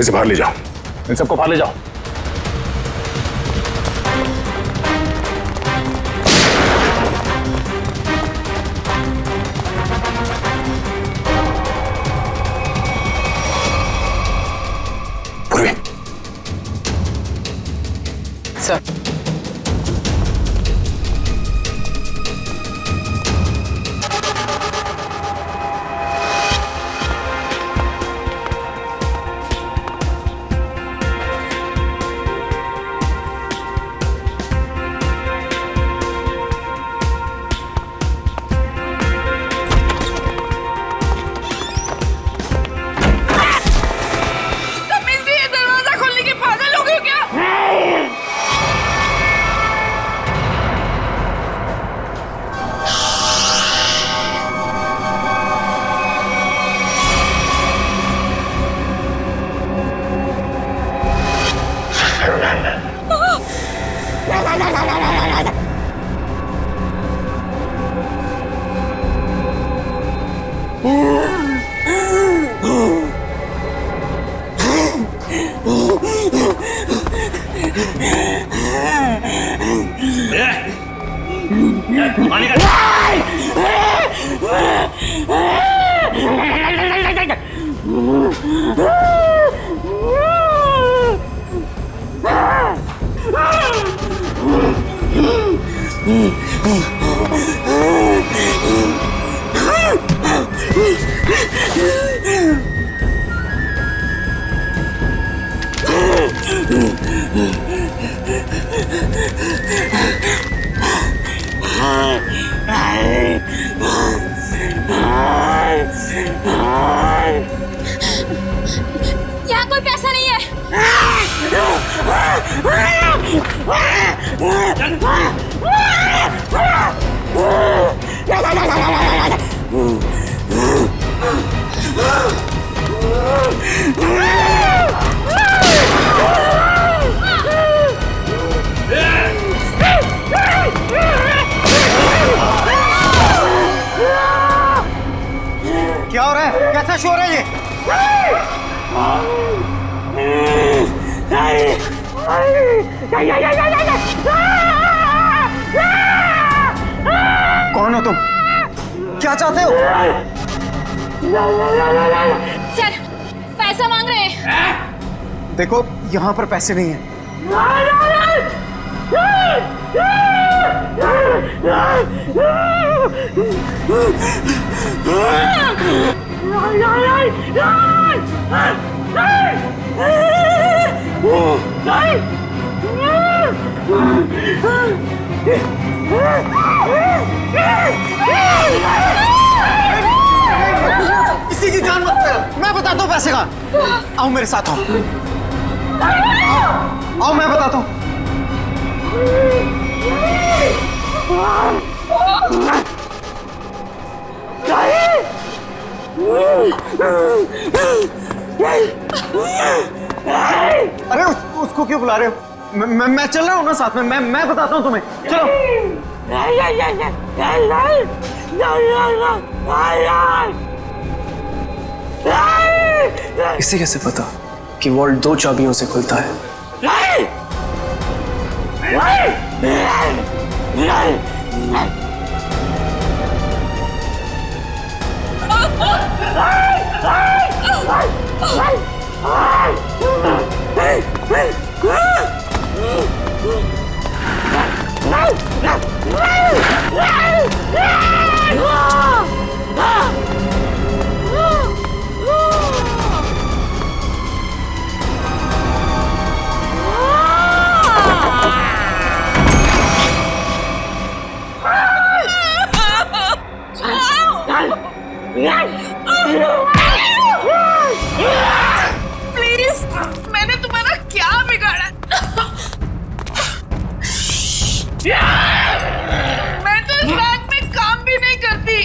इसे बाहर ले जाओ, इन सबको बाहर ले जाओ। पूर्वी। सर। यहाँ कोई पैसा नहीं है। क्या हो रहा है? कैसा शोर है ये? कौन हो तुम? क्या चाहते हो? सर, पैसा मांग रहे हैं। देखो, यहाँ पर पैसे नहीं हैं। किसी की जान मत ले। मैं बताता हूँ पैसे का। आओ मेरे साथ आओ। आओ मैं बताता हूँ। अरे उसको क्यों बुला रहे हो? मैं चल रहा हूँ ना साथ में। मैं बताता हूँ तुम्हें। चलो। इसे कैसे पता कि वॉल्ट 2 चाबियों से खुलता है? प्लीज, मैंने तुम्हारा क्या बिगाड़ा? मैं तो इस बैंक में काम भी नहीं करती।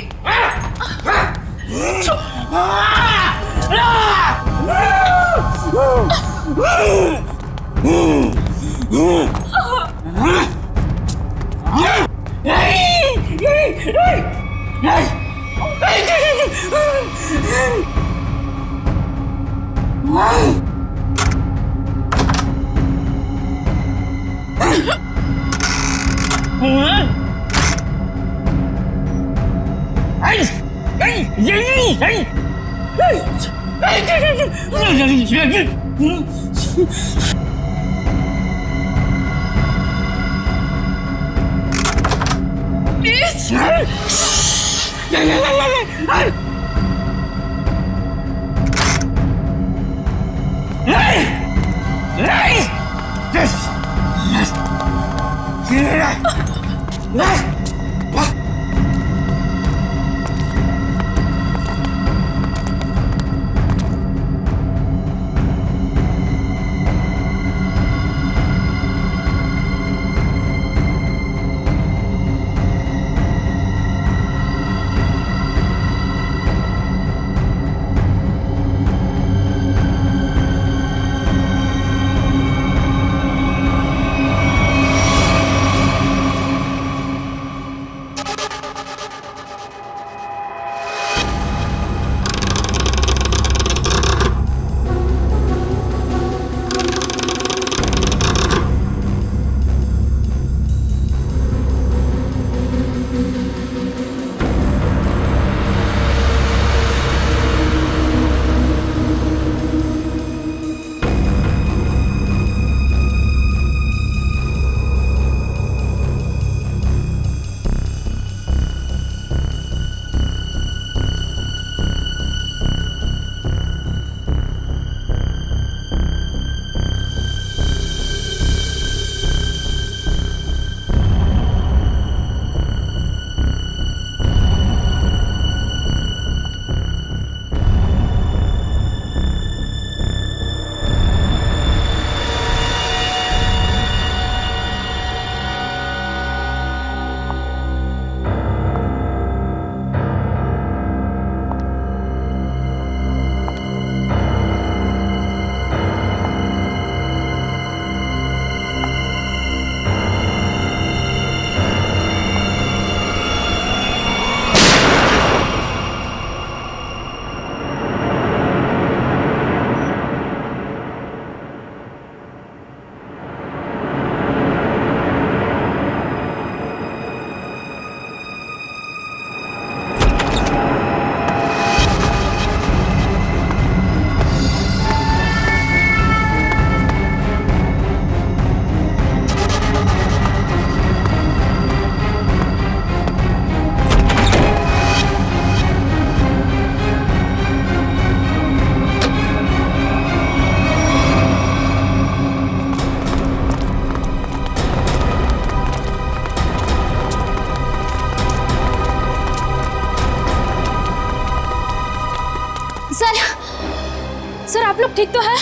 सर आप लोग ठीक तो है?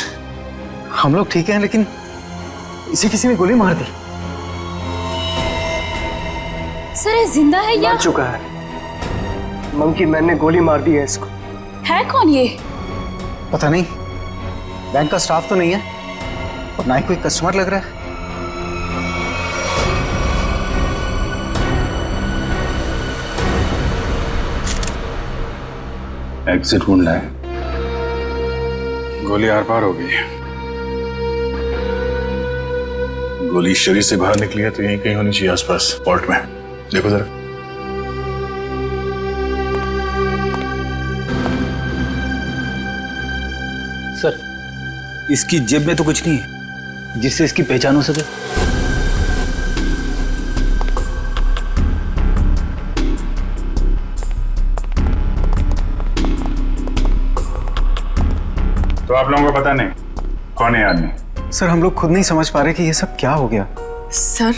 हम लोग ठीक हैं, लेकिन इसे किसी ने गोली मार दी। सर ये जिंदा है या मर चुका है। मंकी मैन ने गोली मार दी है इसको। है कौन ये? पता नहीं, बैंक का स्टाफ तो नहीं है और ना ही कोई कस्टमर लग रहा है। एग्जिट ढूंढना है। गोली आर पार हो गई है। गोली शरीर से बाहर निकली है तो यहीं कहीं होनी चाहिए आसपास, वॉल्ट में। देखो जरा। सर, इसकी जेब में तो कुछ नहीं है जिससे इसकी पहचान हो सके। तो आप लोगों को पता नहीं कौन है आदमी? सर हम लोग खुद नहीं समझ पा रहे कि ये सब क्या हो गया। सर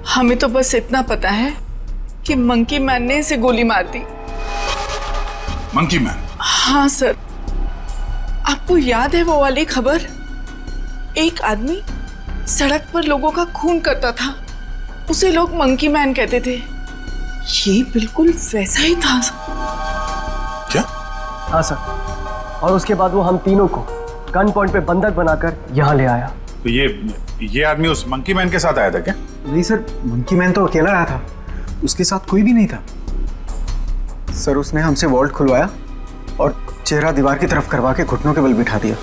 हमें तो बस इतना पता है कि मंकी मैन ने इसे गोली मार दी। Monkey man? हाँ सर, आपको याद है वो वाली खबर? एक आदमी सड़क पर लोगों का खून करता था, उसे लोग मंकी मैन कहते थे। ये बिल्कुल वैसा ही था। क्या? हाँ सर, और उसके बाद वो हम तीनों को गन पॉइंट पे बंधक बनाकर यहाँ ले आया। तो ये आदमी उस मंकी मैन के साथ आया था क्या? नहीं सर, मंकी मैन तो अकेला आया था, उसके साथ कोई भी नहीं था। सर उसने हमसे वॉल्ट खुलवाया और चेहरा दीवार की तरफ करवा के घुटनों के बल बिठा दिया।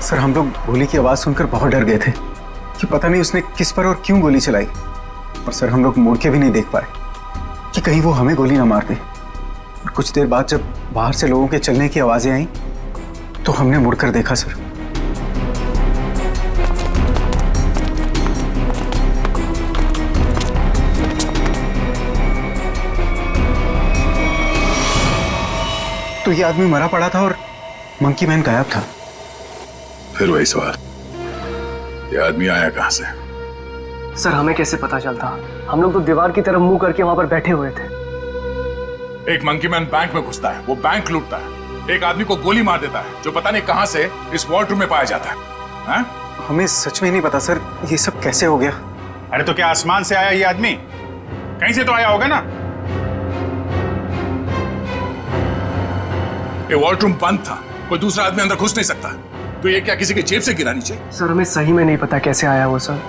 सर हम लोग गोली की आवाज सुनकर बहुत डर गए थे कि पता नहीं उसने किस पर और क्यों गोली चलाई। और सर हम लोग मुड़ के भी नहीं देख पाए कि कहीं वो हमें गोली ना मार दे। और कुछ देर बाद जब बाहर से लोगों के चलने की आवाजें आई तो हमने मुड़कर देखा सर। तो ये आदमी मरा पड़ा था और मंकी मैन गायब था। फिर वही सवाल, ये आदमी आया कहां से? सर हमें कैसे पता चलता? हम लोग तो दीवार की तरफ मुंह करके वहां पर बैठे हुए थे। एक मंकी मैन बैंक में घुसता है, वो बैंक लूटता है, एक आदमी को गोली मार देता है जो पता नहीं कहां से इस वॉल्ट रूम में पाया जाता है। हा? हमें सच में नहीं पता सर, ये सब कैसे हो गया। अरे तो क्या आसमान से आया ये आदमी? कहीं से तो आया होगा ना। ये वॉल्ट रूम बंद था, कोई दूसरा आदमी अंदर घुस नहीं सकता, तो ये क्या किसी के जेब से गिरा नीचे? सर हमें सही में नहीं पता कैसे आया वो सर।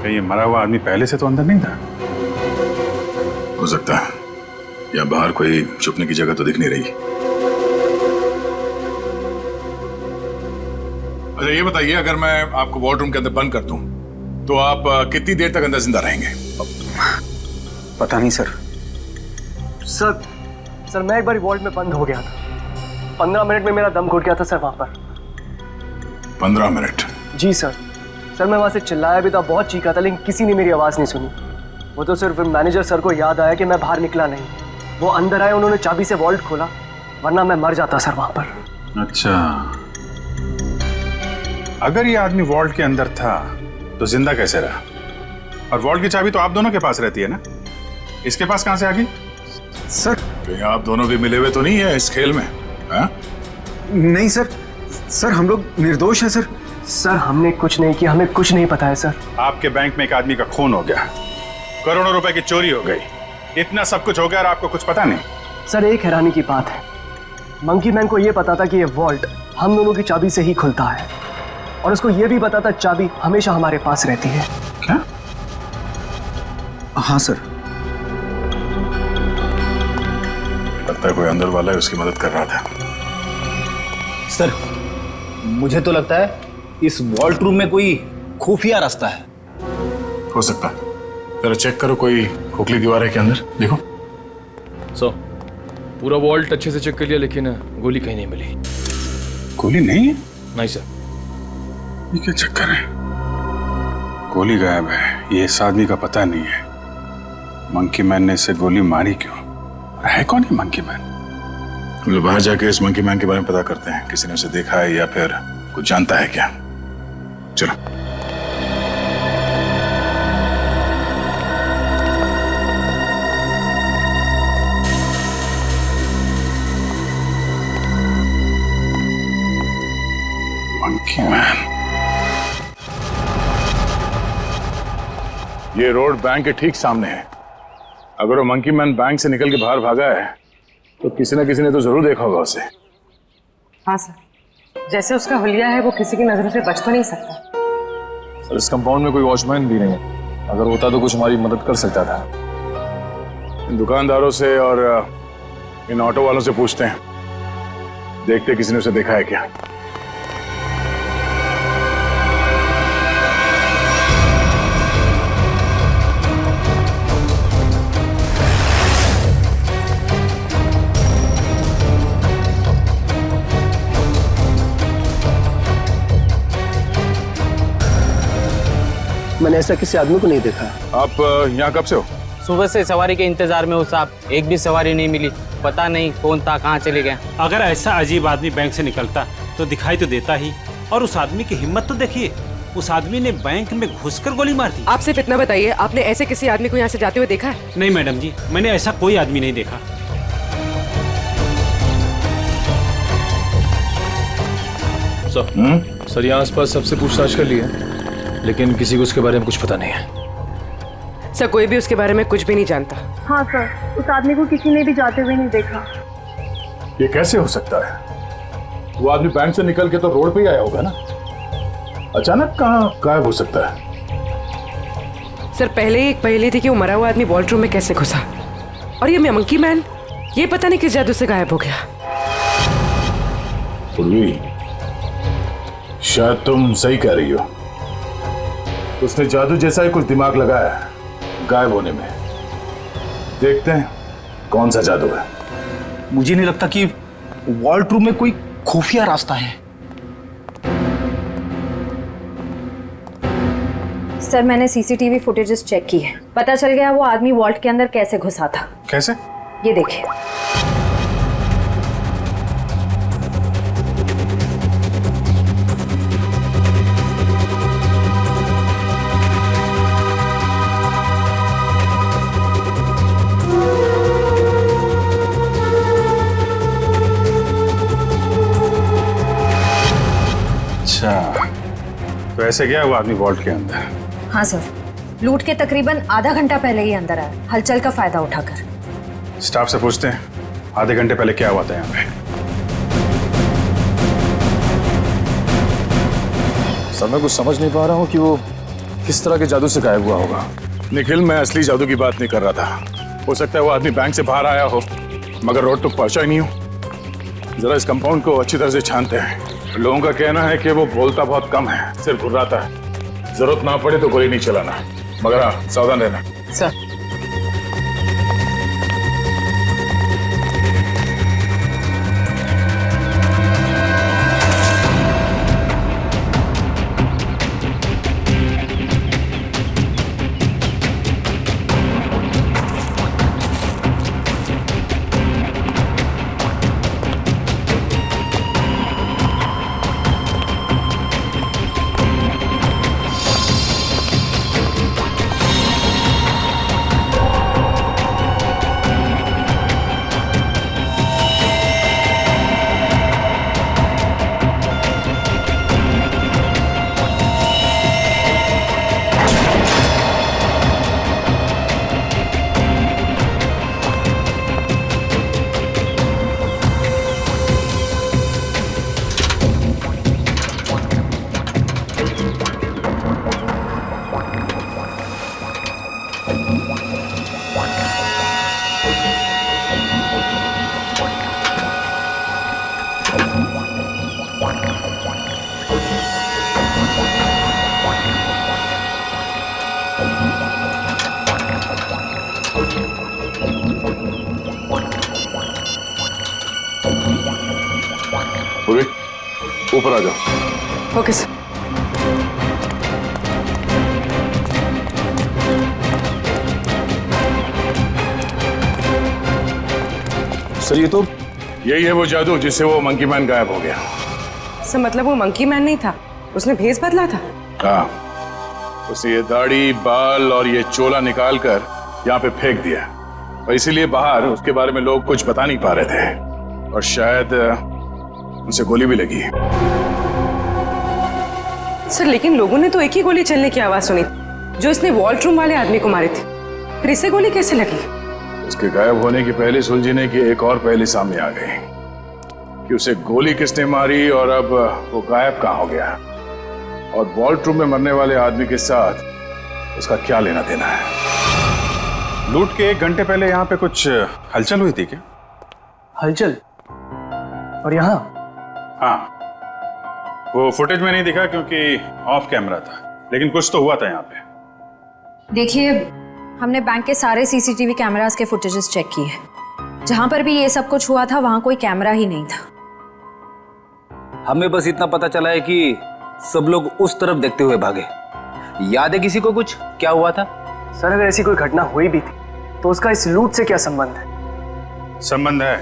क्या ये मरा हुआ आदमी पहले से तो अंदर नहीं था? हो सकता है, या बाहर कोई छुपने की जगह तो दिख नहीं रही। अच्छा ये बताइए, अगर मैं आपको वॉल्ट रूम के अंदर बंद कर दूं तो आप कितनी देर तक अंदर जिंदा रहेंगे? पता नहीं सर। सर मैं एक बार वॉल्ट में बंद हो गया था, 15 मिनट में मेरा दम घुट गया था सर वहां पर। 15 मिनट? जी सर मैं वहां से चिल्लाया भी था, बहुत चीखा था, लेकिन किसी ने मेरी आवाज नहीं सुनी। वो तो सिर्फ मैनेजर सर को याद आया कि मैं बाहर निकला नहीं। वो अंदर आए, उन्होंने चाबी से वॉल्ट खोला, वरना मैं मर जाता सर वहां पर। अच्छा, अगर ये आदमी वॉल्ट के अंदर था तो जिंदा कैसे रहा? और वॉल्ट की चाबी तो आप दोनों के पास रहती है ना, इसके पास कहां से आ गई? सर कहीं आप दोनों भी मिले हुए तो नहीं है इस खेल में? हा? नहीं सर हम लोग निर्दोष हैं सर। सर हमने कुछ नहीं किया, हमें कुछ नहीं पता है सर। आपके बैंक में एक आदमी का खून हो गया, करोड़ों रुपए की चोरी हो गई, इतना सब कुछ हो गया और आपको कुछ पता नहीं। सर एक हैरानी की बात है, मंकी मैन को यह पता था कि ये वॉल्ट हम दोनों की चाबी से ही खुलता है, और उसको यह भी पता था चाबी हमेशा हमारे पास रहती है। क्या? हाँ सर। लगता है कोई अंदर वाला है, उसकी मदद कर रहा था। सर मुझे तो लगता है इस वॉल्ट रूम में कोई खुफिया रास्ता है। हो सकता है, जरा चेक करो, कोई खोखली दीवार है के अंदर, देखो। पूरा वॉल्ट अच्छे से चेक कर लिया, लेकिन गोली कहीं नहीं मिली। गोली नहीं है? नहीं सर। ये क्या चक्कर है? गोली गायब है, ये इस आदमी का पता नहीं है। मंकी मैन ने इसे गोली मारी क्यों? है कौन है मंकी मैन? हम लोग बाहर जाके इस मंकी मैन के बारे में पता करते हैं, किसी ने उसे देखा है या फिर कुछ जानता है क्या। चलो। Monkey man. ये रोड बैंक के ठीक सामने है। अगर वो मंकी मैन बैंक से निकल के बाहर भागा है तो किसी न किसी ने तो जरूर देखा होगा उसे। हाँ सर, जैसे उसका हुलिया है वो किसी की नजरों से बच तो नहीं सकता। सर इस कंपाउंड में कोई वॉचमैन भी नहीं है, अगर होता तो कुछ हमारी मदद कर सकता था। इन दुकानदारों से और इन ऑटो वालों से पूछते हैं, देखते किसी ने उसे देखा है क्या। मैंने ऐसा किसी आदमी को नहीं देखा। आप यहाँ कब से हो? सुबह से सवारी के इंतजार में हो साहब, एक भी सवारी नहीं मिली, पता नहीं कौन था, कहाँ चले गए। अगर ऐसा अजीब आदमी बैंक से निकलता तो दिखाई तो देता ही, और उस आदमी की हिम्मत तो देखिए, उस आदमी ने बैंक में घुसकर गोली मार दी। आप सिर्फ इतना बताइए, आपने ऐसे किसी आदमी को यहाँ से जाते हुए देखा है? नहीं मैडम जी, मैंने ऐसा कोई आदमी नहीं देखा। सर यहाँ आसपास सबसे पूछताछ कर लिया, लेकिन किसी को उसके बारे में कुछ पता नहीं है। सर कोई भी उसके बारे में कुछ भी नहीं जानता। हाँ सर, उस आदमी को किसी ने भी जाते हुए नहीं देखा। ये कैसे हो सकता है? वो आदमी बैंक से निकल के तो रोड पे ही आया होगा ना, अचानक कहाँ गायब हो सकता है? सर पहले ही एक पहेली थी कि वो मरा हुआ आदमी वॉल्ट रूम में कैसे घुसा, और ये मंकी मैन ये पता नहीं किस जादू से गायब हो गया। पूर्वी, शायद तुम सही कह रही हो, उसने जादू जैसा ही कुछ दिमाग लगाया है गायब होने में। देखते हैं कौन सा जादू है। मुझे नहीं लगता कि वॉल्ट रूम में कोई खुफिया रास्ता है। सर मैंने सीसीटीवी फुटेजेस चेक की है, पता चल गया वो आदमी वॉल्ट के अंदर कैसे घुसा था। कैसे? ये देखिए। अच्छा, तो ऐसे गया वो आदमी वॉल्ट के अंदर? हाँ सर, लूट के तकरीबन आधा घंटा पहले ही अंदर आया, हलचल का फायदा उठाकर। स्टाफ से पूछते हैं आधे घंटे पहले क्या हुआ था यहाँ पे। सर मैं कुछ समझ नहीं पा रहा हूँ कि वो किस तरह के जादू से गायब हुआ होगा। निखिल, मैं असली जादू की बात नहीं कर रहा था। हो सकता है वो आदमी बैंक से बाहर आया हो मगर रोड तक पहुंचा ही नहीं हो। जरा इस कंपाउंड को अच्छी तरह से छानते हैं। लोगों का कहना है कि वो बोलता बहुत कम है, सिर्फ घुर्राता है। जरूरत ना पड़े तो गोली नहीं चलाना, मगर हाँ सावधान रहना। सर ऊपर आ जाओ। Okay sir. सर ये तो यही है वो जादू जिससे वो मंकी मैन गायब हो गया। सर मतलब वो मंकी मैन नहीं था, उसने भेस बदला था। हाँ, उसने ये दाढ़ी, बाल और ये चोला निकाल कर यहाँ पे फेंक दिया और इसीलिए बाहर उसके बारे में लोग कुछ बता नहीं पा रहे थे और शायद उनसे गोली भी लगी। सर लेकिन लोगों ने तो एक ही गोली चलने की आवाज सुनी जो इसने वॉल्ट रूम वाले आदमी को मारी थी, फिर इसे गोली कैसे लगी? उसके गायब होने की पहले सुलझने की एक और पहली सामने आ गई कि उसे गोली किसने मारी और अब वो गायब कहाँ हो गया और वॉल्ट रूम में मरने वाले आदमी के साथ उसका क्या लेना देना है। लूट के 1 घंटे पहले यहाँ पे कुछ हलचल हुई थी क्या? हलचल? और यहाँ? हाँ, वो फुटेज में नहीं दिखा क्योंकि ऑफ कैमरा था, लेकिन कुछ तो हुआ था यहाँ पे। देखिए, हमने बैंक के सारे सीसीटीवी कैमरास के फुटेजेस चेक किए हैं। जहां पर भी ये सब कुछ हुआ था वहां कोई कैमरा ही नहीं था। हमें बस इतना पता चला है कि सब लोग उस तरफ देखते हुए भागे। याद है किसी को कुछ क्या हुआ था? सर अगर ऐसी कोई घटना हुई भी थी तो उसका इस लूट से क्या संबंध है? संबंध है,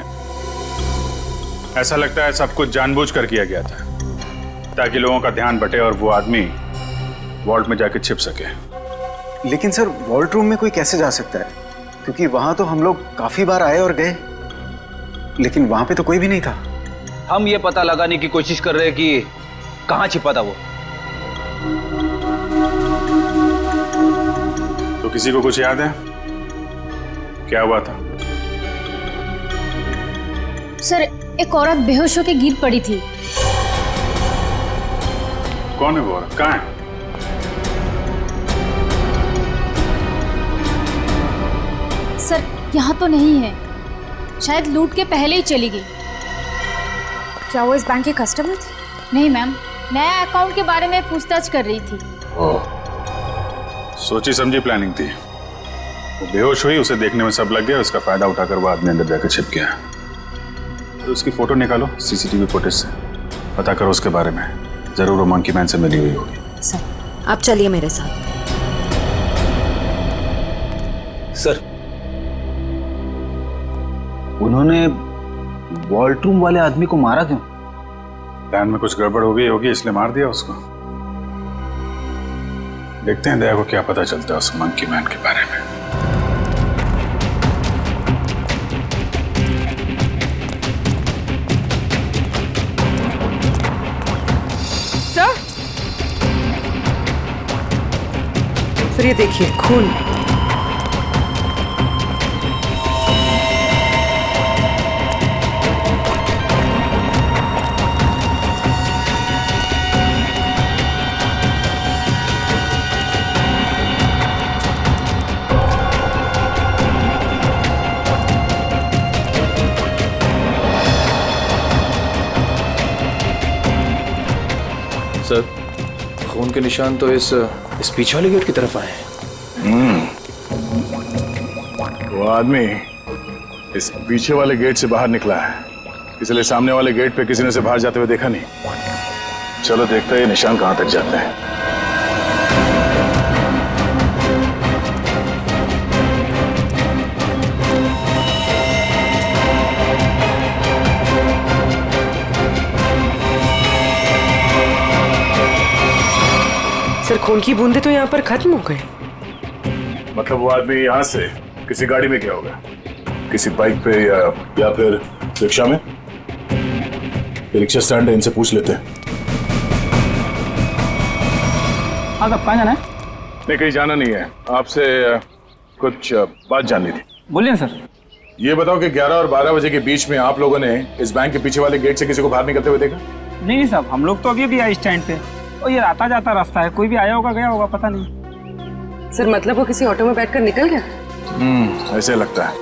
ऐसा लगता है सब कुछ जानबूझ कर किया गया था ताकि लोगों का ध्यान बटे और वो आदमी वॉल्ट में जाके छिप सके। लेकिन सर वॉल्ट रूम में कोई कैसे जा सकता है, क्योंकि वहां तो हम लोग काफी बार आए और गए, लेकिन वहां पे तो कोई भी नहीं था। हम ये पता लगाने की कोशिश कर रहे हैं कि कहां छिपा था वो। तो किसी को कुछ याद है क्या हुआ था? सर एक औरत बेहोश होकर गिर पड़ी थी। कौन है वो औरत? कहाँ है? सर यहाँ तो नहीं है, शायद लूट के पहले ही चली गई। क्या वो इस बैंक की कस्टमर थी? नहीं मैम, नया अकाउंट के बारे में पूछताछ कर रही थी। सोची समझी प्लानिंग थी। वो बेहोश हुई, उसे देखने में सब लग गया, उसका फायदा उठाकर वो आदमी अंदर जाकर छिप गया। तो उसकी फोटो निकालो सीसीटीवी फुटेज से, पता करो उसके बारे में। जरूर वो मंकी मैन से मिली हुई होगी। सर आप चलिए मेरे साथ। सर, उन्होंने वॉल्ट्रूम वाले आदमी को मारा क्यों? प्लान में कुछ गड़बड़ हो गई होगी इसलिए मार दिया उसको। देखते हैं दया को क्या पता चलता है उस मंकी मैन के बारे में। सर ये देखिए खून। सर, खून के निशान तो इस पीछे वाले गेट की तरफ आए हैं। वो आदमी इस पीछे वाले गेट से बाहर निकला है, इसलिए सामने वाले गेट पे किसी ने उसे बाहर जाते हुए देखा नहीं। चलो देखते हैं ये निशान कहां तक जाते हैं। सर खून की बूंदे तो यहाँ पर खत्म हो गए। मतलब वो आदमी यहाँ से किसी गाड़ी में गया होगा, किसी बाइक पे या फिर रिक्शा में। रिक्शा स्टैंड है, इनसे पूछ लेते हैं। हाँ साहब, कहाँ जाना है? नहीं, कहीं जाना नहीं है, आपसे कुछ बात जाननी थी। बोलिए सर। ये बताओ कि 11 और 12 बजे के बीच में आप लोगों ने इस बैंक के पीछे वाले गेट से किसी को बाहर निकलते हुए देखा? नहीं साहब, हम लोग तो अभी भी आए स्टैंड पे और ये आता जाता रास्ता है, कोई भी आया होगा गया होगा पता नहीं। सर मतलब वो किसी ऑटो में बैठकर निकल गया? ऐसे लगता है।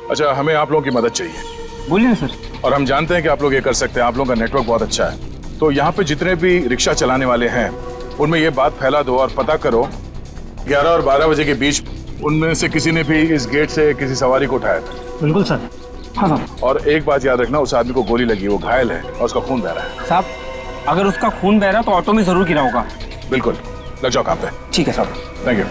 अच्छा, हमें आप लोगों की मदद चाहिए। बोलिए सर। और हम जानते हैं कि आप लोग ये कर सकते हैं, आप लोगों का नेटवर्क बहुत अच्छा है। तो यहाँ पे जितने भी रिक्शा चलाने वाले हैं उनमें ये बात फैला दो और पता करो 11 और 12 बजे के बीच उनमें से किसी ने भी इस गेट से किसी सवारी को उठाया था। बिल्कुल सर। हाँ सर। और एक बात याद रखना, उस आदमी को गोली लगी, वो घायल है और उसका खून बह रहा है। साहब, अगर उसका खून बह रहा तो ऑटो में जरूर गिरा होगा। बिल्कुल, लग जाओ काम पे। ठीक है साहब। Thank you.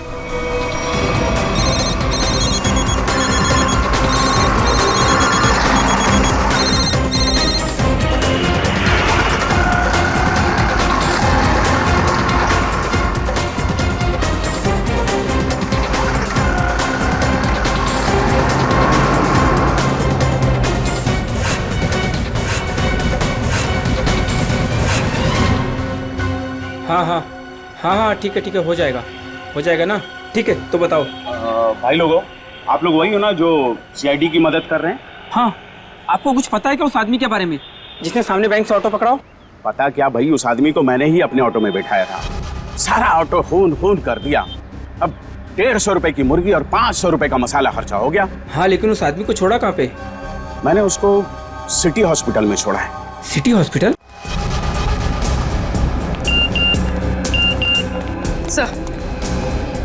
हाँ, ठीक है, हो जाएगा ना। ठीक है, तो बताओ। भाई लोगों, आप लोग वही हो ना जो सीआईडी की मदद कर रहे हैं? हाँ, आपको कुछ पता है क्या उस आदमी के बारे में जिसने सामने बैंक से ऑटो पकड़ा हो? पता क्या भाई, उस आदमी को मैंने ही अपने ऑटो में बैठाया था। सारा ऑटो खून कर दिया। अब 150 रुपए की मुर्गी और 500 रुपए का मसाला खर्चा हो गया। हाँ, लेकिन उस आदमी को छोड़ा कहाँ पे? मैंने उसको सिटी हॉस्पिटल में छोड़ा है। City hospital?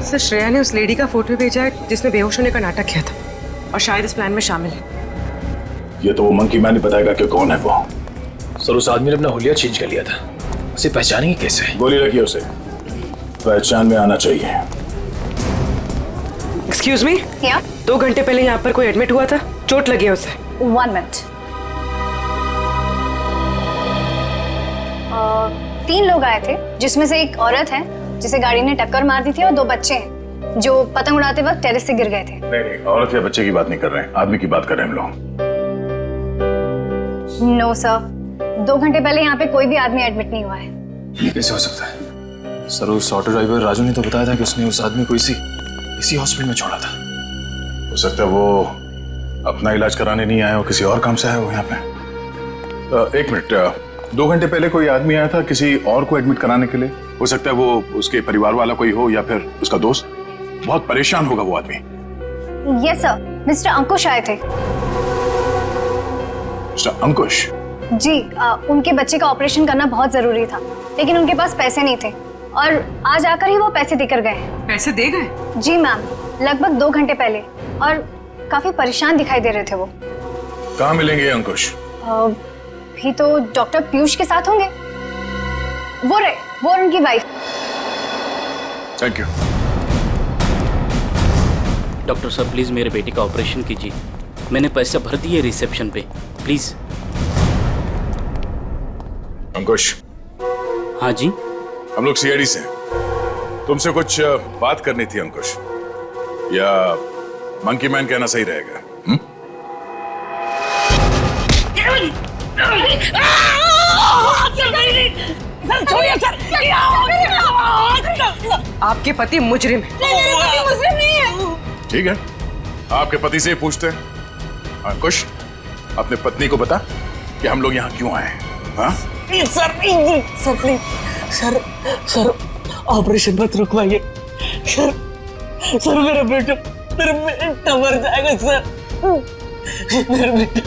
सर श्रेया ने उस लेडी का फोटो भेजा है जिसने बेहोश होने का नाटक किया था और शायद इस प्लान में शामिल है। ये तो वो मंकी मैन ही बताएगा कि कौन है वो। सर, उस आदमी ने अपना हुलिया चेंज कर लिया था, उसे पहचानेंगे कैसे? गोली लगी उसे, पहचान में आना चाहिए। एक्सक्यूज मी, 2 घंटे पहले यहाँ पर कोई एडमिट हुआ था, चोट लगी है उसे। 1 मिनट। 3 लोग आए थे, जिसमें से एक औरत है जिसे गाड़ी ने टक्कर मार दी थी और 2 बच्चे हैं जो पतंग उड़ाते वक्त टेरेस से गिर गए थे। नहीं, औरत या बच्चे की बात नहीं कर रहे हैं, आदमी की बात कर रहे हैं हम लोग। नो सर, 2 घंटे पहले यहाँ पे कोई भी आदमी एडमिट नहीं हुआ है। ये कैसे हो सकता है? सर, उस ऑटो ड्राइवर राजू ने तो बताया था कि उसने उस आदमी को इसी हॉस्पिटल में छोड़ा था। हो सकता है वो अपना इलाज कराने नहीं आया हो, किसी और काम से आया हो यहाँ पे। 1 मिनट, 2 घंटे पहले कोई आदमी आया था किसी और को एडमिट कराने के लिए। हो सकता है वो उसके परिवार वाला कोई हो या फिर उसका दोस्त। बहुत परेशान होगा वो आदमी। यस सर, मिस्टर अंकुश आए थे। मिस्टर अंकुश? जी, उनके बच्चे का ऑपरेशन करना बहुत जरूरी था, लेकिन उनके पास पैसे नहीं थे और आज आकर ही वो पैसे देकर गए। पैसे दे गए? जी मैम, लगभग 2 घंटे पहले, और काफी परेशान दिखाई दे रहे थे वो। कहाँ मिलेंगे अंकुश? भी तो डॉक्टर पीयूष के साथ होंगे। वो उनकी वाइफ। Thank you. डॉक्टर साहब प्लीज मेरे बेटे का ऑपरेशन कीजिए। मैंने पैसे भर दिए रिसेप्शन पे, प्लीज। अंकुश। हाँ जी। हम लोग सीआईडी से हैं। तुमसे कुछ बात करनी थी अंकुश, या मंकी मैन कहना सही रहेगा? आपके पति मुजरिम है। मुस्लिम नहीं है। ठीक है, आपके पति से ही पूछते हैं। अंकुश, अपने पत्नी को बता कि हम लोग यहाँ क्यों आए हैं। हाँ? सर प्लीज सर ऑपरेशन मत रुकवाइए सर मेरा बेटा मर जाएगा सर। मेरा बेटा।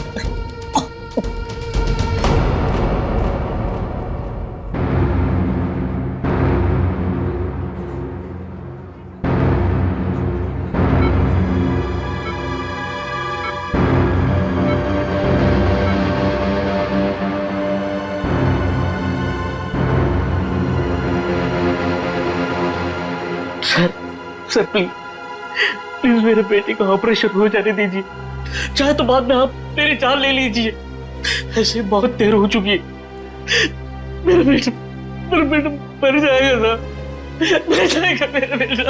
सर प्लीज मेरे बेटे का ऑपरेशन हो जाने दीजिए, चाहे तो बाद में आप मेरी जान ले लीजिए। ऐसे बहुत देर हो चुकी है। मेरा बेटा मर जाएगा सर, मर जाएगा मेरा बेटा।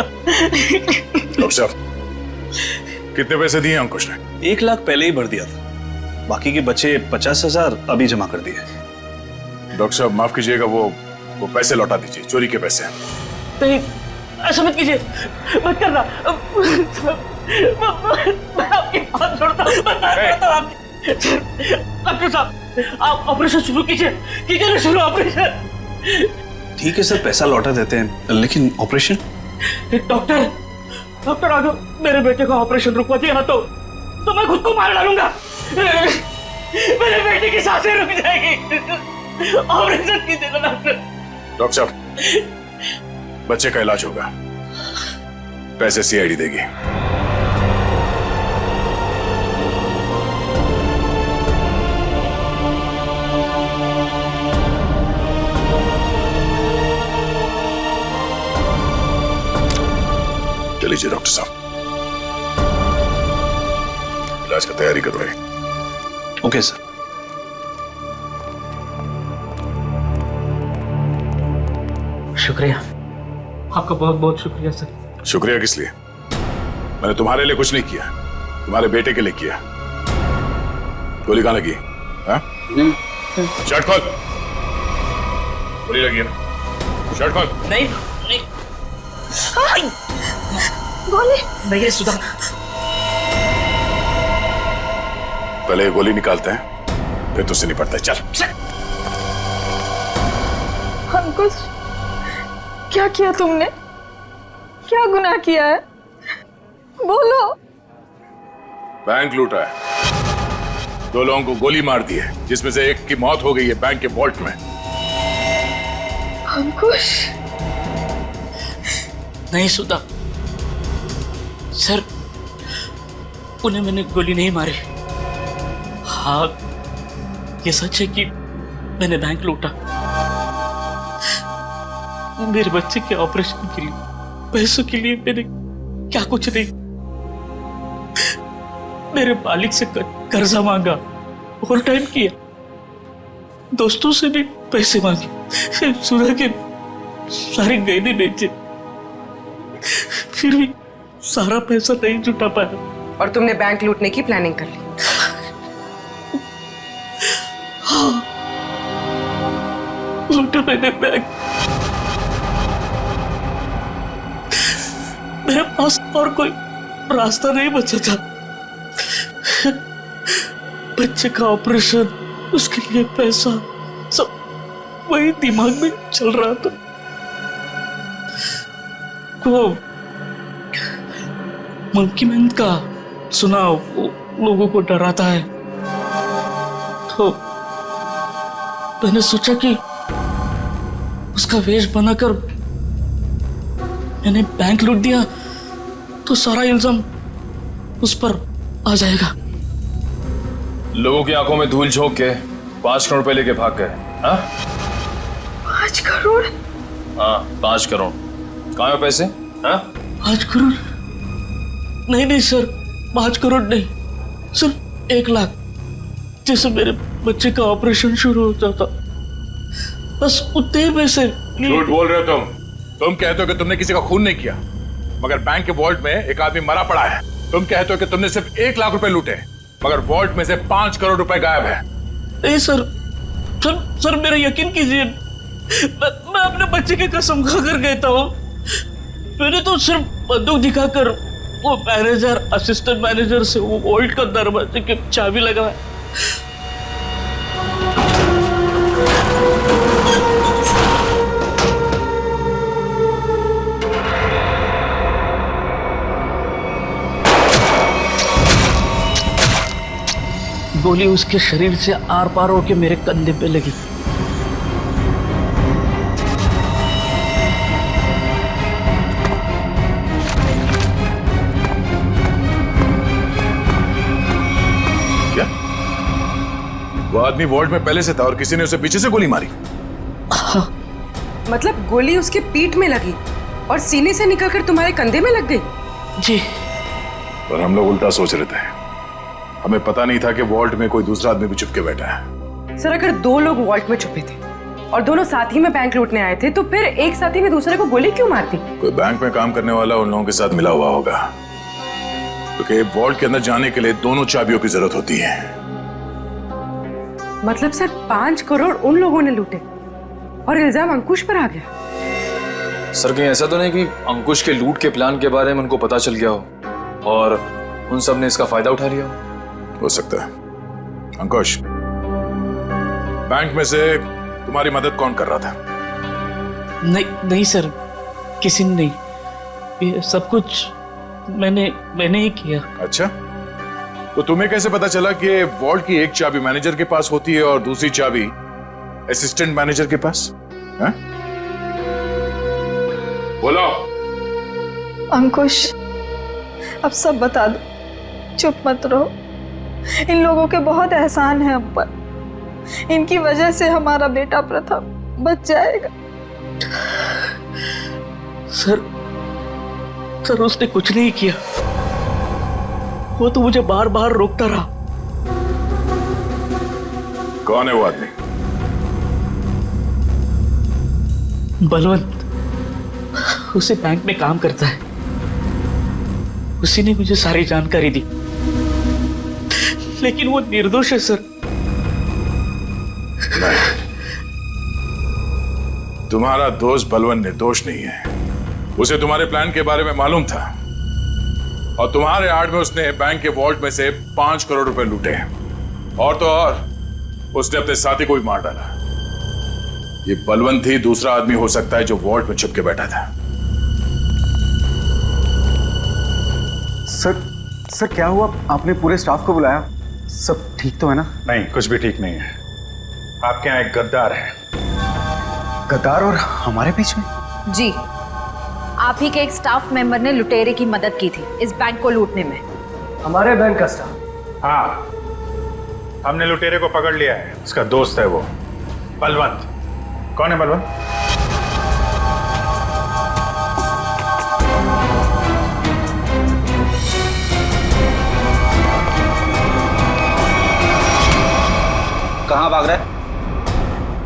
डॉक्टर साहब, कितने पैसे दिए अंकुश ने? 1 लाख पहले ही भर दिया था, बाकी के बचे 50,000 अभी जमा कर दिए। डॉक्टर साहब माफ कीजिएगा, वो पैसे लौटा दीजिए, चोरी के पैसे हैं। नहीं ऐसा मत कीजिए, मत करना। मैं आपकी बात छोड़ता हूँ, डॉक्टर साहब आप ऑपरेशन शुरू कीजिए ना शुरू ऑपरेशन। ठीक है सर, पैसा लौटा देते हैं, लेकिन ऑपरेशन? डॉक्टर अगर मेरे बेटे का ऑपरेशन रुकवा दिया तो मैं खुद को मार डालूंगा। मेरे बेटे की सांसें रुक जाएगी। ऑपरेशन कीजिएगा डॉक्टर साहब, बच्चे का इलाज होगा, पैसे सीआईडी देगी। चलिए डॉक्टर साहब, इलाज का तैयारी करवाइए। Okay sir. शुक्रिया, आपका बहुत बहुत शुक्रिया सर। शुक्रिया किस लिए? मैंने तुम्हारे लिए कुछ नहीं किया, तुम्हारे बेटे के लिए किया। गोली कहाँ लगी? शर्ट खोल। गोली लगी है ना? शर्ट खोल। नहीं गोली नहीं है सुधा। पहले ये गोली निकालते हैं, फिर तुझसे निपटता है। चल। अंकुश, क्या किया तुमने? क्या गुनाह किया है? बोलो। बैंक लूटा है, 2 लोगों को गोली मार दी है, जिसमें से एक की मौत हो गई है बैंक के वॉल्ट में। अंकुश। नहीं सुधा सर, उन्हें मैंने गोली नहीं मारी। हाँ ये सच है कि मैंने बैंक लूटा। मेरे बच्चे के ऑपरेशन के लिए, पैसों के लिए मैंने क्या कुछ नहीं, मेरे मालिक से कर्जा मांगा, ओवर टाइम किया, दोस्तों से भी पैसे मांगे, सुधा के सारे गहने बेचे, फिर भी सारा पैसा नहीं जुटा पाया। और तुमने बैंक लूटने की प्लानिंग कर ली? हाँ, लूटा मैंने बैंक। मेरे पास और कोई रास्ता नहीं बचा था। बच्चे का ऑपरेशन, उसके लिए पैसा, सब वही दिमाग में चल रहा था। वो मंकी मैन का सुना, वो लोगों को डराता है, तो मैंने सोचा कि उसका वेश बनाकर मैंने बैंक लूट दिया तो सारा इल्जाम उस पर आ जाएगा। लोगों की आंखों में धूल झोंक के 5 करोड़ रुपए लेके भाग गए। हाँ 5 करोड़? हाँ 5 करोड़। कहाँ है पैसे? हाँ 5 करोड़ नहीं नहीं सर, 5 करोड़ नहीं सर, 1 लाख। जैसे मेरे बच्चे का ऑपरेशन शुरू होता था, बस उतने पैसे। झूठ बोल रहे हो तुम कहते हो कि तुमने किसी का खून नहीं किया, मगर बैंक के वॉल्ट में एक आदमी मरा पड़ा है। तुम कहते हो कि तुमने सिर्फ 1 लाख रुपए लूटे, मगर वॉल्ट में से 5 करोड़ रुपए गायब है। नहीं सर, सर मेरा यकीन कीजिए, मैं अपने बच्चे की कसम खाकर कहता हूँ, मैंने तो सिर्फ बंदूक दिखाकर वो मैनेजर, असिस्टेंट मैनेजर से वो वॉल्ट का दरवाजे की चाबी लगाया। गोली उसके शरीर से आर पार होकर मेरे कंधे पे लगी। क्या वो आदमी वॉल्ट में पहले से था और किसी ने उसे पीछे से गोली मारी? मतलब गोली उसके पीठ में लगी और सीने से निकलकर तुम्हारे कंधे में लग गई? जी। पर हम लोग उल्टा सोच रहे थे, हमें पता नहीं था कि वॉल्ट में कोई दूसरा आदमी भी छुप के बैठा है। सर अगर 2 लोग वॉल्ट में छुपे थे और दोनों साथ ही में बैंक लूटने आए थे, तो फिर एक साथी ने दूसरे को गोली क्यों मार दी? कोई बैंक में काम करने वाला उन लोगों के साथ मिला हुआ होगा, क्योंकि वॉल्ट के अंदर जाने के लिए दोनों चाबियों की जरूरत होती है। मतलब सर 5 करोड़ उन लोगों ने लूटे और इल्जाम अंकुश पर आ गया? सर कहीं ऐसा तो नहीं कि अंकुश के लूट के प्लान के बारे में उनको पता चल गया हो और उन सब ने इसका फायदा उठा लिया हो सकता है। अंकुश, बैंक में से तुम्हारी मदद कौन कर रहा था? नहीं सर, किसी ने नहीं, ये सब कुछ मैंने ही किया। अच्छा, तो तुम्हें कैसे पता चला कि वॉल्ट की एक चाबी मैनेजर के पास होती है और दूसरी चाबी असिस्टेंट मैनेजर के पास? है? बोलो। अंकुश, अब सब बता दो, चुप मत रहो। इन लोगों के बहुत एहसान है हम पर। इनकी वजह से हमारा बेटा प्रथम बच जाएगा। सर उसने कुछ नहीं किया, वो तो मुझे बार बार रोकता रहा। कौन है वो आदमी? बलवंत, उसे बैंक में काम करता है, उसी ने मुझे सारी जानकारी दी, लेकिन वो निर्दोष है सर। नहीं, तुम्हारा दोस्त बलवंत निर्दोष नहीं है। उसे तुम्हारे प्लान के बारे में मालूम था और तुम्हारे आड़ में उसने बैंक के वॉल्ट में से 5 करोड़ रुपए लूटे, और तो और उसने अपने साथी को भी मार डाला। ये बलवंत ही दूसरा आदमी हो सकता है जो वॉल्ट में छुप के बैठा था। सर क्या हुआ? आपने पूरे स्टाफ को बुलाया, सब ठीक तो है ना? नहीं, कुछ भी ठीक नहीं है। आपके यहाँ एक गद्दार है। गद्दार और हमारे बीच में? जी, आप ही के एक स्टाफ मेंबर ने लुटेरे की मदद की थी इस बैंक को लूटने में। हमारे बैंक का स्टाफ? हाँ, हमने लुटेरे को पकड़ लिया है। उसका दोस्त है वो बलवंत। कौन है बलवंत? कहाँ भाग रहा है?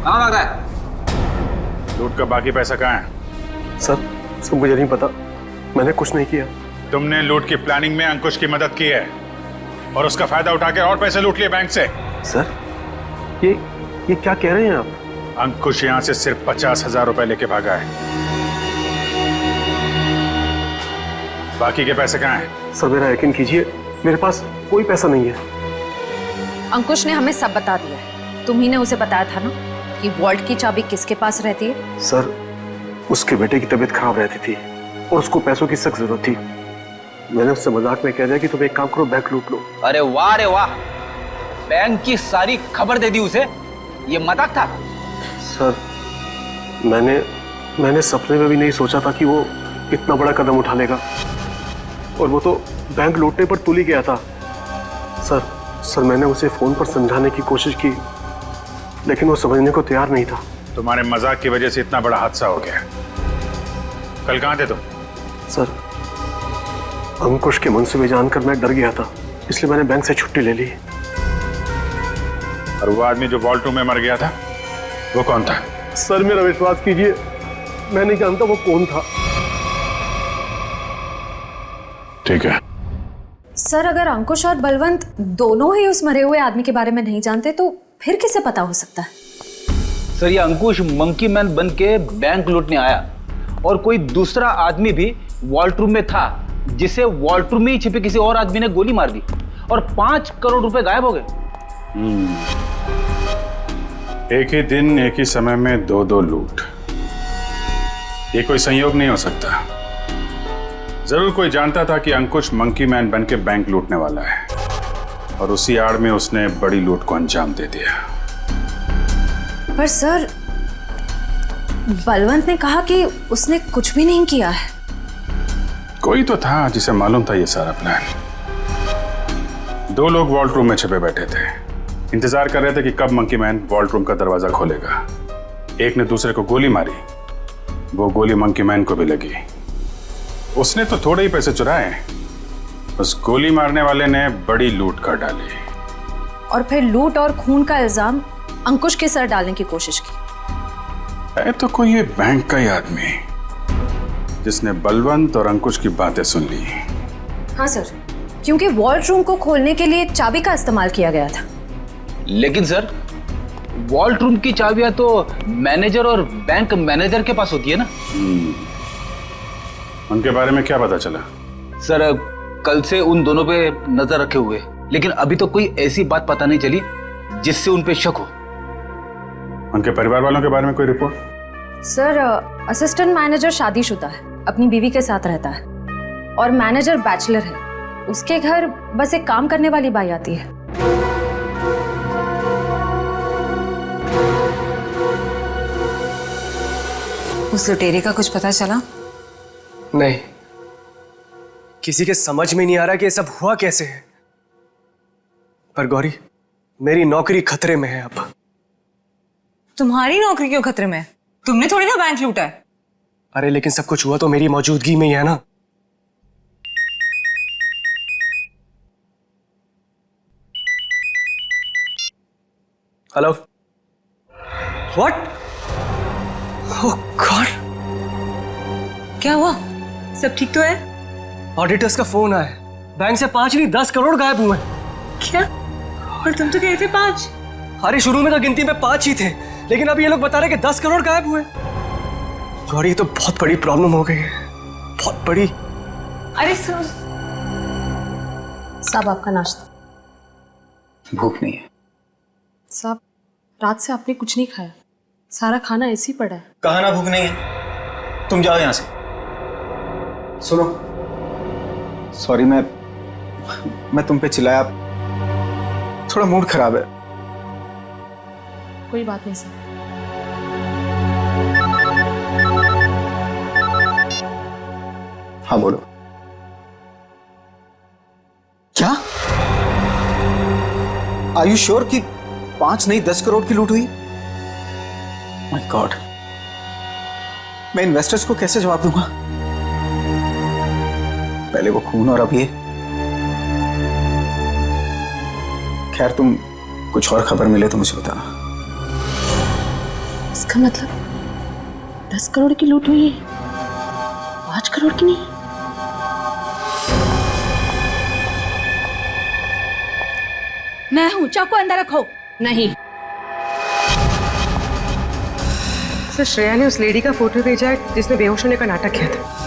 कहाँ भाग रहा है? लूट का बाकी पैसा कहाँ है? सर मुझे नहीं पता, मैंने कुछ नहीं किया। तुमने लूट की प्लानिंग में अंकुश की मदद की है और उसका फायदा उठा के और पैसे लूट लिए बैंक से। सर ये क्या कह रहे हैं आप? अंकुश यहाँ से सिर्फ 50,000 रुपए लेके भागा है। बाकी के पैसे कहाँ हैं? सर मेरा यकीन कीजिए, मेरे पास कोई पैसा नहीं है। अंकुश ने हमें सब बता दिया है। तुम्ही ने उसे बताया था ना कि वॉल्ट की चाबी किसके पास रहती है? सर उसके बेटे की तबीयत खराब रहती थी और उसको पैसों की सख्त जरूरत थी। मैंने उससे मजाक में कह दिया कि तुम एक काम करो, बैंक लूट लो। अरे वाह, बैंक की सारी खबर दे दी उसे। ये मजाक था? सर मैंने सपने में भी नहीं सोचा था कि वो इतना बड़ा कदम उठा लेगा, और वो तो बैंक लूटने पर तुल ही गया था। सर सर मैंने उसे फोन पर समझाने की कोशिश की, लेकिन वो समझने को तैयार नहीं था। तुम्हारे मजाक की वजह से इतना बड़ा हादसा हो गया। कल कहाँ थे तुम? सर अंकुश के मनसूबे जानकर मैं डर गया था, इसलिए मैंने बैंक से छुट्टी ले ली। और वो आदमी जो वॉल्ट रूम में मर गया था, वो कौन था? सर मेरा विश्वास कीजिए, मैं नहीं जानता वो कौन था। ठीक है। सर अगर अंकुश और बलवंत दोनों ही उस मरे हुए आदमी के बारे में नहीं जानते तो फिर किसे पता हो सकता है? सर ये अंकुश मंकी मैन बन के बैंक लूटने आया और कोई दूसरा आदमी भी वॉल्ट रूम में था, जिसे वॉल्ट रूम में ही छिपे किसी और आदमी ने गोली मार दी और 5 करोड़ रुपए गायब हो गए। एक ही दिन एक ही समय में दो लूट, ये कोई संयोग नहीं हो सकता। जरूर कोई जानता था कि अंकुश मंकी मैन बन के बैंक लूटने वाला है और उसी आड़ में उसने बड़ी लूट को अंजाम दे दिया। पर सर बलवंत ने कहा कि उसने कुछ भी नहीं किया है। कोई तो था जिसे मालूम था ये सारा प्लान। 2 लोग वॉल्ट रूम में छिपे बैठे थे, इंतजार कर रहे थे कि कब मंकी मैन वॉल्ट रूम का दरवाजा खोलेगा। एक ने दूसरे को गोली मारी, वो गोली मंकी मैन को भी लगी। उसने तो थोड़े ही पैसे चुराए, उस गोली मारने वाले ने बड़ी लूट कर डाली और फिर लूट और खून का इल्जाम अंकुश के सर डालने की कोशिश की। है तो कोई ये बैंक का ही आदमी जिसने बलवंत और अंकुश की बातें सुन ली। हाँ सर, क्योंकि वॉल्ट रूम को खोलने के लिए चाबी का इस्तेमाल किया गया था। लेकिन सर वॉल्ट रूम की चाबियां तो मैनेजर और बैंक मैनेजर के पास होती है ना। उनके बारे में क्या पता चला? सर कल से उन दोनों पे नजर रखे हुए, लेकिन अभी तो कोई ऐसी बात पता नहीं चली जिससे उन पे शक हो। उनके परिवार वालों के बारे में कोई रिपोर्ट? सर असिस्टेंट मैनेजर शादीशुदा है, अपनी बीवी के साथ रहता है और मैनेजर बैचलर है। उसके घर बस एक काम करने वाली बाई आती है। उस लुटेरे का कुछ पता चला? नहीं, किसी के समझ में नहीं आ रहा कि ये सब हुआ कैसे है। पर गौरी, मेरी नौकरी खतरे में है अब। तुम्हारी नौकरी क्यों खतरे में है? तुमने थोड़ी ना बैंक लूटा है। अरे लेकिन सब कुछ हुआ तो मेरी मौजूदगी में ही है ना। Hello, what? ओह गॉड, क्या हुआ? सब ठीक तो है? ऑडिटर्स का फोन आया, बैंक से 5 नहीं 10 करोड़ गायब हुए। क्या? और तुम तो कहे थे 5। अरे शुरू में तो गिनती में 5 ही थे, लेकिन अब ये लोग बता रहे कि 10 करोड़ गायब हुए। गौरी ये तो बहुत बड़ी प्रॉब्लम हो गई है, बहुत बड़ी। अरे साहब आपका नाश्ता। भूख नहीं है साहब, रात से आपने कुछ नहीं खाया, सारा खाना ऐसे ही पड़ा है। कहा ना भूख नहीं है, तुम जाओ यहां से। सुनो, सॉरी मैं तुम पे चिल्लाया, थोड़ा मूड खराब है। कोई बात नहीं सर। हाँ बोलो। क्या? आर यू श्योर कि 5 नहीं 10 करोड़ की लूट हुई? माय गॉड, मैं इन्वेस्टर्स को कैसे जवाब दूंगा? पहले वो खून और अब ये। खैर तुम कुछ और खबर मिले तो मुझे बताना। इसका मतलब 10 करोड़ की लूट हुई है, 5 करोड़ की नहीं। मैं हूं, चाकू अंदर रखो। नहीं। सर श्रेया ने उस लेडी का फोटो भेजा है जिसने बेहोश होने का नाटक किया था।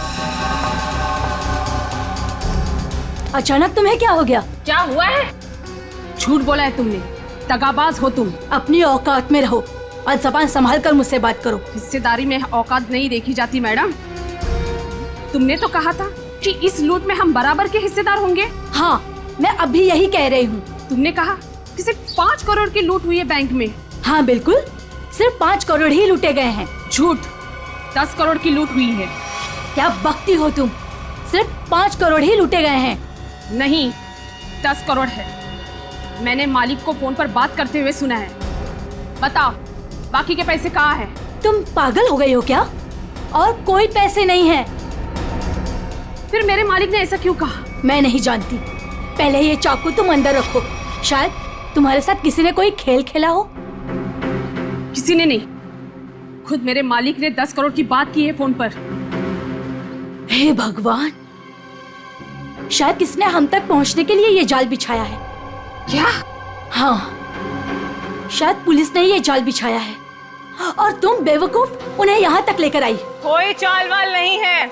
अचानक तुम्हें क्या हो गया? क्या हुआ है? झूठ बोला है तुमने, दगाबाज हो तुम। अपनी औकात में रहो और जबान संभाल कर मुझसे बात करो। हिस्सेदारी में औकात नहीं देखी जाती मैडम। तुमने तो कहा था कि इस लूट में हम बराबर के हिस्सेदार होंगे। हाँ, मैं अभी यही कह रही हूँ। तुमने कहा कि सिर्फ 5 करोड़ की लूट हुई है बैंक में। हाँ बिल्कुल, सिर्फ 5 करोड़ ही लूटे गए हैं। झूठ, 10 करोड़ की लूट हुई है। क्या बकती हो तुम? सिर्फ 5 करोड़ ही लूटे गए हैं। नहीं, 10 करोड़ है। मैंने मालिक को फोन पर बात करते हुए सुना है। बताओ बाकी के पैसे कहाँ हैं? तुम पागल हो गई हो क्या? और कोई पैसे नहीं है। फिर मेरे मालिक ने ऐसा क्यों कहा? मैं नहीं जानती। पहले ये चाकू तुम अंदर रखो। शायद तुम्हारे साथ किसी ने कोई खेल खेला हो। किसी ने नहीं, खुद मेरे मालिक ने 10 करोड़ की बात की है फोन पर। हे भगवान, शायद किसने हम तक पहुंचने के लिए ये जाल बिछाया है। क्या? हाँ, शायद पुलिस ने ये जाल बिछाया है और तुम बेवकूफ उन्हें यहाँ तक लेकर आई। कोई चाल वाल नहीं है।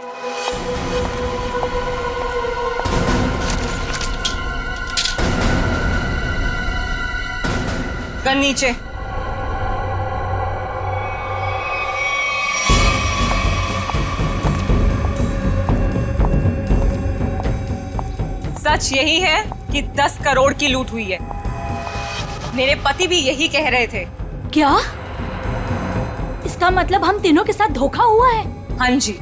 गन नीचे। सच यही है कि 10 करोड़ की लूट हुई है। मेरे पति भी यही कह रहे थे। क्या? इसका मतलब हम तीनों के साथ धोखा हुआ है? हाँ जी।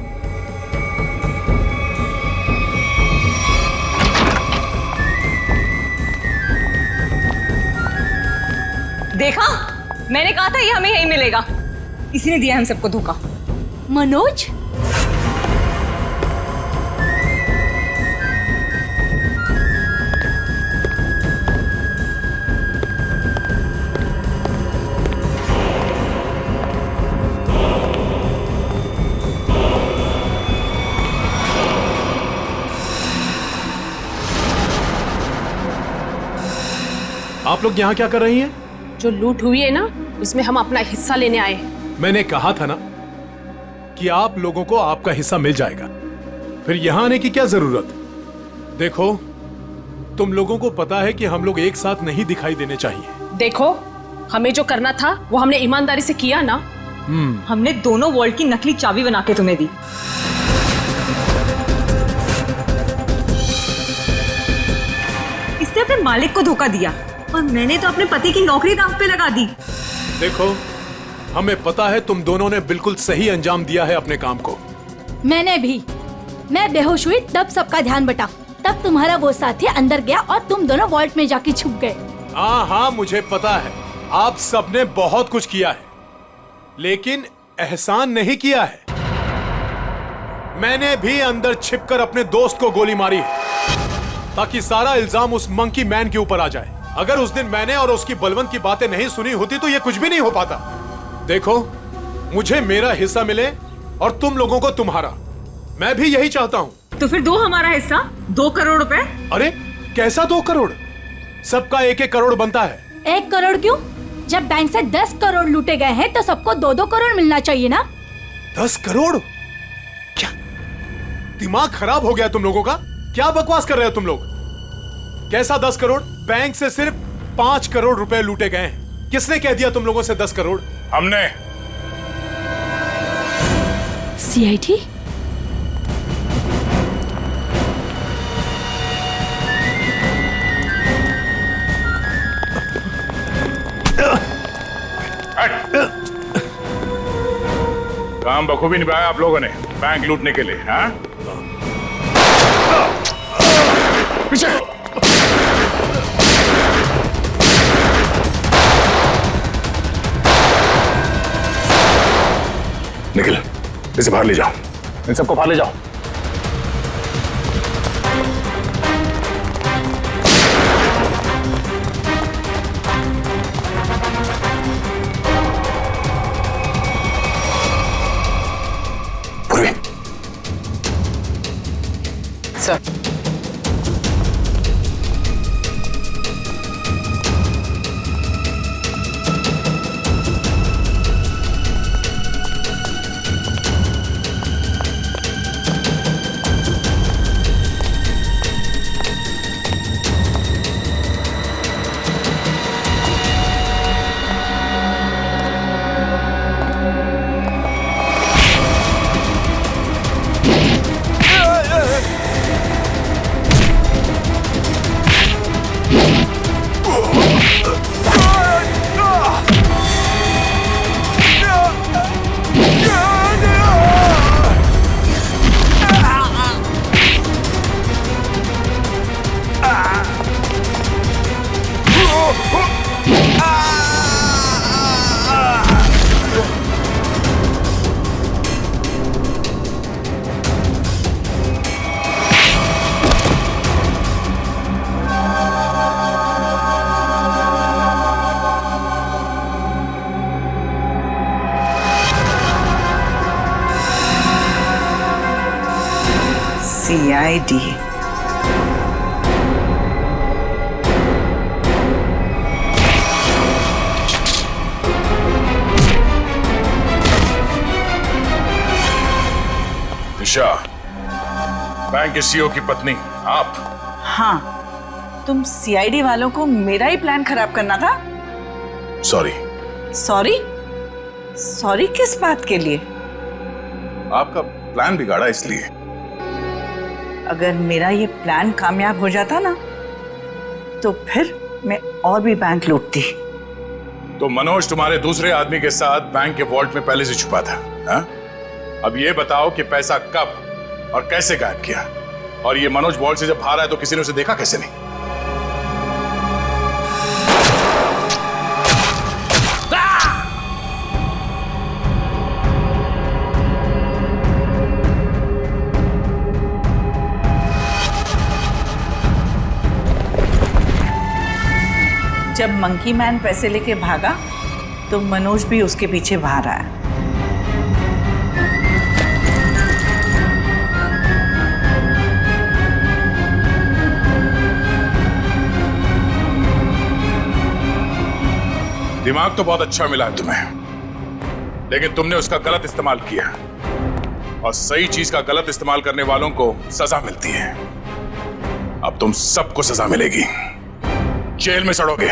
देखा, मैंने कहा था ये हमें यही मिलेगा। इसी ने दिया हम सबको धोखा। मनोज, आप लोग यहाँ क्या कर रही हैं? जो लूट हुई है ना, उसमें हम अपना हिस्सा लेने आए हैं। मैंने कहा था ना कि आप लोगों को आपका हिस्सा मिल जाएगा, फिर यहाँ आने की क्या जरूरत? देखो, तुम लोगों को पता है कि हम लोग एक साथ नहीं दिखाई देने चाहिए। देखो, हमें जो करना था वो हमने ईमानदारी से किया ना। हमने दोनों वॉल्ट की नकली चाबी बना के तुम्हें दी। इसने अपने मालिक को धोखा दिया और मैंने तो अपने पति की नौकरी दांव पे लगा दी। देखो, हमें पता है तुम दोनों ने बिल्कुल सही अंजाम दिया है अपने काम को। मैंने भी। मैं बेहोश हुई तब सबका ध्यान बटा। तब तुम्हारा वो साथी अंदर गया और तुम दोनों वॉल्ट में जाके छुप गए। हाँ, मुझे पता है आप सबने बहुत कुछ किया है, लेकिन एहसान नहीं किया है। मैंने भी अंदर छिपकर अपने दोस्त को गोली मारी है ताकि सारा इल्जाम उस मंकी मैन के ऊपर आ जाए। अगर उस दिन मैंने और उसकी बलवंत की बातें नहीं सुनी होती तो ये कुछ भी नहीं हो पाता। देखो, मुझे मेरा हिस्सा मिले और तुम लोगों को तुम्हारा। मैं भी यही चाहता हूँ। तो फिर दो हमारा हिस्सा, 2 करोड़ रुपए। अरे कैसा 2 करोड़? सबका 1-1 करोड़ बनता है। 1 करोड़ क्यों? जब बैंक से 10 करोड़ लूटे गए हैं तो सबको 2-2 करोड़ मिलना चाहिए ना। 10 करोड़? क्या दिमाग खराब हो गया तुम लोगों का? क्या बकवास कर रहे हो तुम लोग? कैसा 10 करोड़? बैंक से सिर्फ 5 करोड़ रुपए लूटे गए हैं। किसने कह दिया तुम लोगों से 10 करोड़? हमने। सीआईडी? काम बखूबी निभाया आप लोगों ने बैंक लूटने के लिए। हाँ, पीछे। निखिल, इसे बाहर ले जाओ। इन सबको बाहर ले जाओ। Sir, CID। दिशा, बैंक के सीईओ की पत्नी आप? हाँ, तुम CID वालों को मेरा ही प्लान खराब करना था। सॉरी। सॉरी? सॉरी किस बात के लिए? आपका प्लान बिगाड़ा इसलिए। अगर मेरा ये प्लान कामयाब हो जाता ना, तो फिर मैं और भी बैंक लूटती। तो मनोज तुम्हारे दूसरे आदमी के साथ बैंक के वॉल्ट में पहले से छुपा था, हा? अब ये बताओ कि पैसा कब और कैसे गायब किया? और ये मनोज वॉल्ट से जब बाहर आया तो किसी ने उसे देखा कैसे नहीं? जब मंकी मैन पैसे लेके भागा तो मनोज भी उसके पीछे बाहर आया। दिमाग तो बहुत अच्छा मिला है तुम्हें, लेकिन तुमने उसका गलत इस्तेमाल किया, और सही चीज का गलत इस्तेमाल करने वालों को सजा मिलती है। अब तुम सबको सजा मिलेगी, जेल में सड़ोगे।